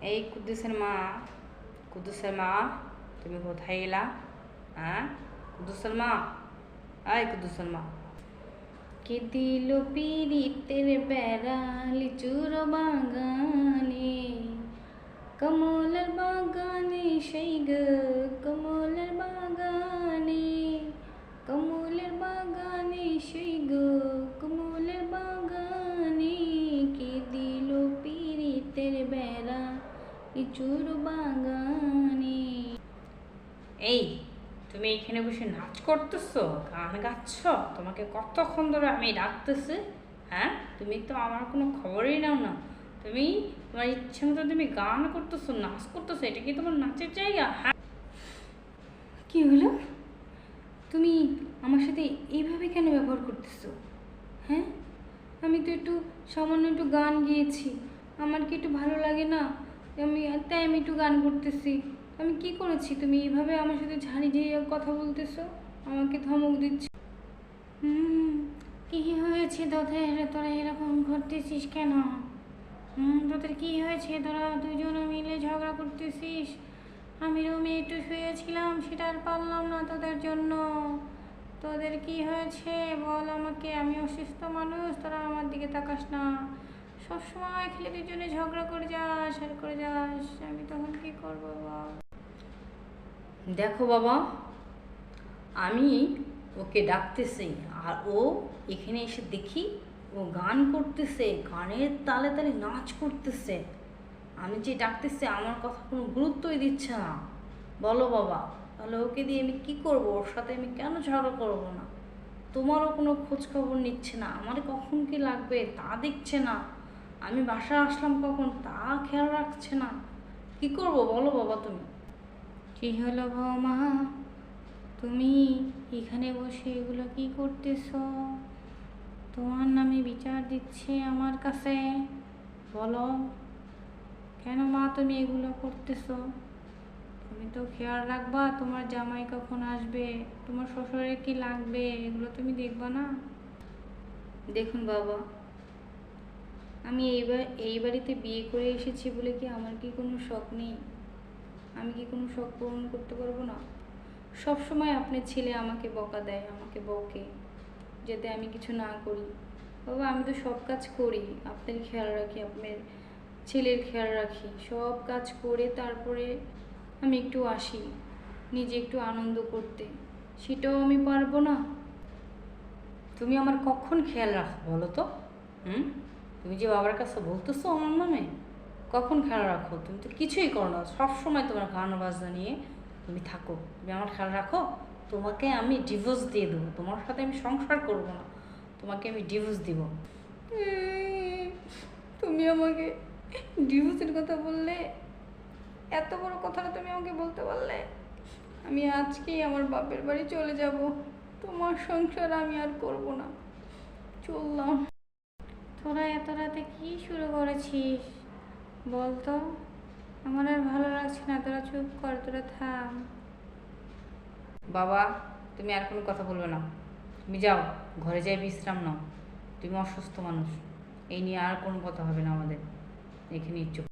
এই কুদ্দুসের মা, তুমি কোথায় এলা? হ্যাঁ কুদ্দুসের মা, আয় কুদ্দুসের মা। কে দিল পিরিতের বেড়া লিচুর বাগানে, কমলের বাগানে সেই গো কমলের বাগানে, কমলের বাগানে সেই গো কমলের বাগানে, কে দিল পিরিতের বেড়া লিচুর বাগানে। এই তুমি এখানে বসে নাচ করতেছো, গান গাচ্ছ? তোমাকে কতক্ষণ ধরে আমি ডাকতেছি। হ্যাঁ, তুমি তো আমার কোনো খবরই নাও না। তুমি তোমার ইচ্ছে মতো তুমি গান করতেছো, নাচ করতেছো, এটা কি তোমার নাচের জায়গা? হ্যাঁ, কি হলো? তুমি আমার সাথে এইভাবে কেন ব্যবহার করতেছো? হ্যাঁ, আমি তো একটু সামান্য একটু গান গিয়েছি, আমার কি একটু ভালো লাগে না? তাই আমি একটু গান করতেছি। আমি কি করেছি তুমি এইভাবে আমার সাথে ঝাড়ি দিয়ে কথা বলতেছো, আমাকে ধমক দিচ্ছ? কি হয়েছে তোদের? তোরা এরকম করতেছিস কেন? তোদের কি হয়েছে? তোরা দুজনে মিলে ঝগড়া করতেছিস। আমি রুমে একটু শুয়েছিলাম, সেটা আর পারলাম না তোদের জন্য। তোদের কি হয়েছে বল আমাকে, আমি অসুস্থ মানুষ, তোরা আমার দিকে তাকাস না। সবসময় খেলে দুজনে ঝগড়া করে যাস আর করে যাস, আমি তখন কি করবো বল? দেখো বাবা, আমি ওকে ডাকতেছি আর ও এখানে এসে দেখি ও গান করতেছে, গানের তালে তালে নাচ করতেছে। আমি যে ডাকতেছি আমার কথা কোনো গুরুত্বই দিচ্ছে না। বলো বাবা, তাহলে ওকে দিয়ে আমি কি করব? ওর সাথে আমি কেন ঝগড়া করবো না? তোমারও কোনো খোঁজ খবর নিচ্ছে না, আমার কখন কি লাগবে তা দেখছে না, আমি বাসায় আসলাম কখন তা খেয়াল রাখছে না। কি করব বলো বাবা তুমি? কি হলো বৌমা, তুমি এখানে বসে এগুলো কি করতেছো? তোমার নামে বিচার দিচ্ছে আমার কাছে। বলো কেন মা তুমি এগুলো করতেছো? তুমি তো খেয়াল রাখবা তোমার জামাই কখন আসবে, তোমার শ্বশুরের কি লাগবে, এগুলো তুমি দেখবা না? দেখুন বাবা, আমি এই বাড়িতে বিয়ে করে এসেছি বলে কি আমার কি কোনো শখ নেই? আমি কি কোনো শখ পূরণ করতে পারবো না? সব সময় আপনার ছেলে আমাকে বকা দেয়, আমাকে বকে যাতে আমি কিছু না করি। বাবা আমি তো সব কাজ করি, আপনার খেয়াল রাখি, আপনার ছেলের খেয়াল রাখি, সব কাজ করে তারপরে আমি একটু আসি নিজে একটু আনন্দ করতে, সেটাও আমি পারবো না? তুমি আমার কখন খেয়াল রাখো বলো তো? তুমি যে বাবার কাছে বলতেছো আমার নামে, কখন খেয়াল রাখো? তুমি তো কিছুই করো না, সবসময় তোমার গান বাজনা নিয়ে তুমি থাকো। তুমি আমার খেয়াল রাখো? তোমাকে আমি ডিভোর্স দিয়ে দেবো, তোমার সাথে আমি সংসার করবো না, তোমাকে আমি ডিভোর্স দিব। তুমি আমাকে ডিভোর্সের কথা বললে, এত বড় কথাটা তুমি আমাকে বলতে পারলে? আমি আজকেই আমার বাপের বাড়ি চলে যাব, তোমার সংসার আমি আর করব না, চললাম। তোরা এত রাতে কি শুরু করেছিস বলতো? আমার আর ভালো লাগছে না, তোরা চুপ কর, তোরা থাম। বাবা তুমি আর কোনো কথা বলবে না, তুমি যাও ঘরে যাই বিশ্রাম নাও, তুমি অসুস্থ মানুষ, এই নিয়ে আর কোনো কথা হবে না আমাদের, এখানেই চুপ।